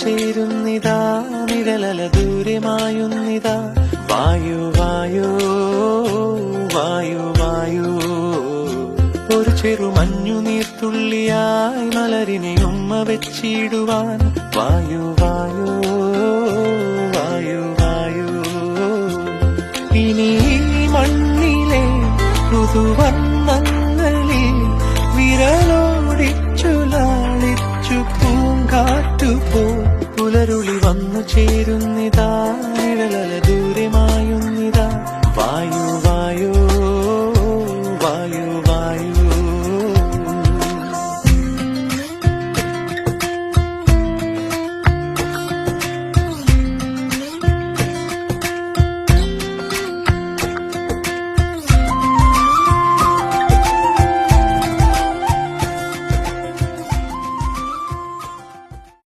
ചേരുന്നിതാ നിഴലല ദൂരെ മായുന്നിതാ വായു വായു വായു വായു ഒരു ചെറു മഞ്ഞു നീർത്തുള്ളിയായി മലരിനെ ഉമ്മ വെച്ചിടുവാൻ വായു വായു വായു വായു ഇനി മണ്ണിലെ ഋതുവർണ്ണങ്ങളിൽ വിരലോടിച്ചു ലാളിച്ചു പൂങ്കാറ്റുപോ പുലരുളി വന്നു ചേരുന്നിതാ നിഴലല ദൂരെ മായുന്നിതാ